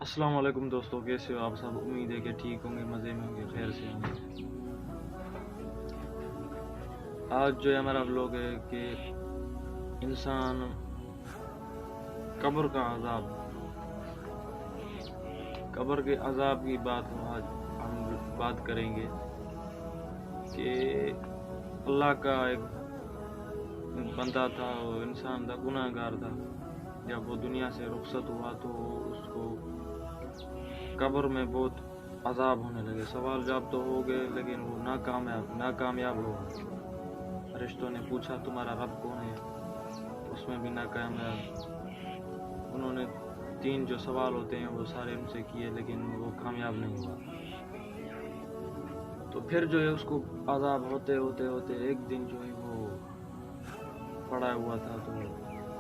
अस्सलाम वालेकुम दोस्तों, कैसे हो आप सब। उम्मीद है कि ठीक होंगे, मज़े में होंगे, खैर से होंगे। आज जो है हमारा व्लॉग है कि इंसान कब्र का अजाब, कब्र के अजाब की बात आज हम बात करेंगे कि अल्लाह का एक बंदा था, वो इंसान था, गुनाहगार था। जब वो दुनिया से रुखसत हुआ तो उसको कब्र में बहुत अजाब होने लगे। सवाल जवाब तो हो गए, लेकिन वो नाकामयाब हुआ। फरिश्तों ने पूछा तुम्हारा रब कौन है, उसमें भी नाकामयाब। उन्होंने 3 जो सवाल होते हैं वो सारे उनसे किए, लेकिन वो कामयाब नहीं हुआ। तो फिर जो है उसको अजाब होते होते होते एक दिन जो है वो पड़ा हुआ था, तो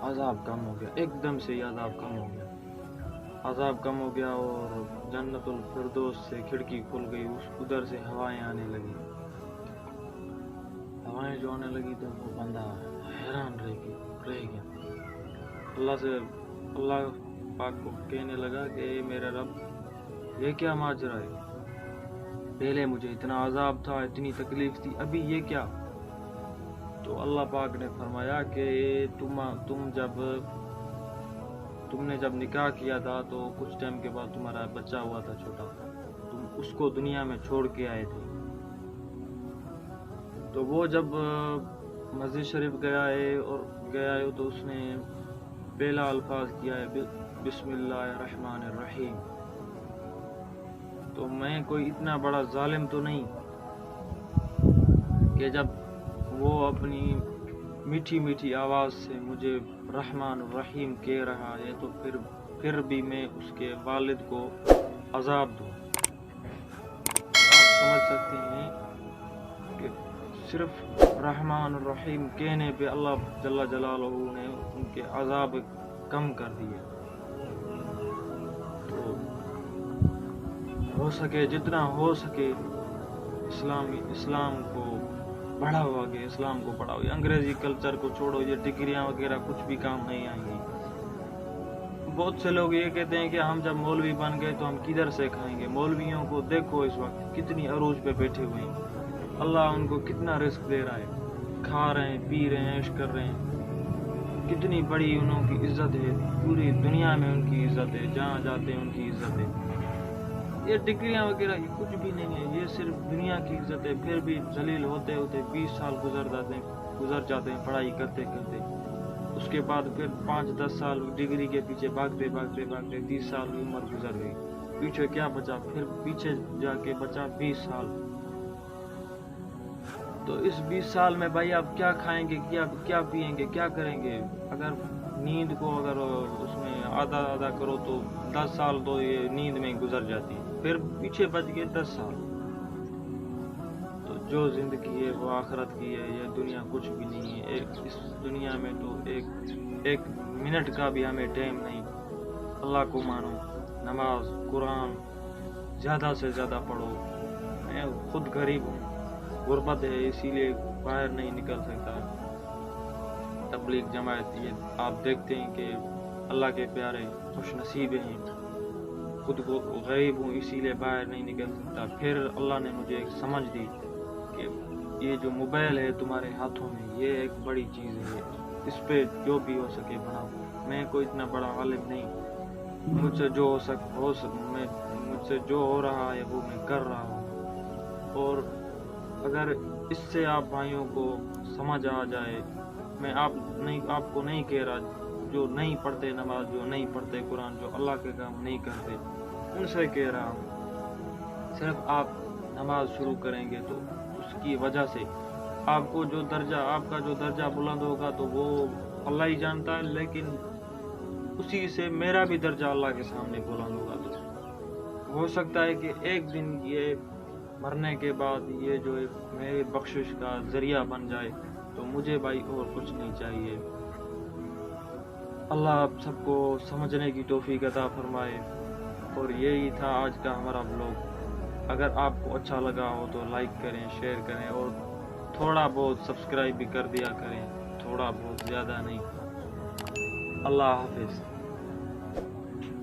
अजाब कम हो गया। एकदम से ही अजाब कम हो गया, अजाब कम हो गया और जन्नतुल फिरदौस से खिड़की खुल गई, उधर से हवाएं आने लगी। हवाएं जो आने लगी तो वो बंदा हैरान रह गया। अल्लाह पाक को कहने लगा कि मेरे रब, ये क्या माजरा है? पहले मुझे इतना अजाब था, इतनी तकलीफ थी, अभी ये क्या? तो अल्लाह पाक ने फरमाया कि तुमने जब निकाह किया था तो कुछ टाइम के बाद तुम्हारा बच्चा हुआ था छोटा, तुम उसको दुनिया में छोड़ के आए थे। तो वो जब मस्जिद शरीफ गया है तो उसने पहला अल्फाज किया है बिस्मिल्लाहिर्रहमानिर्रहीम। तो मैं कोई इतना बड़ा जालिम तो नहीं कि जब वो अपनी मीठी मीठी आवाज़ से मुझे रहमान रहीम कह रहा है तो फिर भी मैं उसके वालिद को अजाब दूँ। आप समझ सकते हैं कि सिर्फ रहमान रहीम कहने पे अल्लाह जल्ला जलालहू ने उनके अजाब कम कर दिए। तो हो सके जितना हो सके इस्लाम को बढ़ाओ, आगे इस्लाम को बढ़ाओ। ये अंग्रेजी कल्चर को छोड़ो, ये डिग्रियां वगैरह कुछ भी काम नहीं आएंगी। बहुत से लोग ये कहते हैं कि हम जब मौलवी बन गए तो हम किधर से खाएंगे। मौलवियों को देखो इस वक्त कितनी अरूज पे बैठे हुए हैं, अल्लाह उनको कितना रिस्क दे रहा है, खा रहे हैं, पी रहे हैं, ऐश कर रहे हैं। कितनी बड़ी उनकी इज्जत है, पूरी दुनिया में उनकी इज्जत है, जहाँ जाते हैं उनकी इज्जत है। ये डिग्रियां वगैरह ये कुछ भी नहीं है, ये सिर्फ दुनिया की इज्जत है। फिर भी जलील होते होते 20 साल गुजर जाते हैं पढ़ाई करते करते। उसके बाद फिर 5-10 साल डिग्री के पीछे भागते 30 साल की उम्र गुजर गई। पीछे क्या बचा? फिर पीछे जाके बचा 20 साल। तो इस 20 साल में भाई आप क्या खाएंगे, क्या पिएंगे, क्या करेंगे? अगर नींद को अगर उसमें आधा करो तो 10 साल तो ये नींद में गुजर जाती है। फिर पीछे बच गए 10 साल। तो जो जिंदगी है वो आखिरत की है, ये दुनिया कुछ भी नहीं है। इस दुनिया में तो एक मिनट का भी हमें टाइम नहीं। अल्लाह को मानो, नमाज कुरान ज़्यादा से ज़्यादा पढ़ो। मैं खुद गरीब हूँ, गुर्बत है, इसीलिए बाहर नहीं निकल सकता। तबलीग जमात ये आप देखते हैं कि अल्लाह के प्यारे खुश नसीब हैं। खुद को गरीब हूँ इसीलिए बाहर नहीं निकल सकता। फिर अल्लाह ने मुझे एक समझ दी कि ये जो मोबाइल है तुम्हारे हाथों में, ये एक बड़ी चीज़ है, इस पे जो भी हो सके बनाओ। मैं कोई इतना बड़ा आलिम नहीं, मुझसे जो मुझसे जो हो रहा है वो मैं कर रहा हूँ। और अगर इससे आप भाइयों को समझ आ जाए, मैं आपको नहीं कह रहा जो नहीं पढ़ते नमाज, जो नहीं पढ़ते कुरान, जो अल्लाह के काम नहीं करते, उनसे कह रहा हूँ। सिर्फ आप नमाज शुरू करेंगे तो उसकी वजह से आपका जो दर्जा बुलंद होगा तो वो अल्लाह ही जानता है, लेकिन उसी से मेरा भी दर्जा अल्लाह के सामने बुलंद होगा। तो हो सकता है कि एक दिन ये मरने के बाद ये जो मेरी बख्शिश का जरिया बन जाए। तो मुझे भाई और कुछ नहीं चाहिए। अल्लाह आप सबको समझने की तौफीक अता फरमाए। और यही था आज का हमारा व्लॉग। अगर आपको अच्छा लगा हो तो लाइक करें, शेयर करें और थोड़ा बहुत सब्सक्राइब भी कर दिया करें, थोड़ा बहुत, ज़्यादा नहीं। अल्लाह हाफिज़।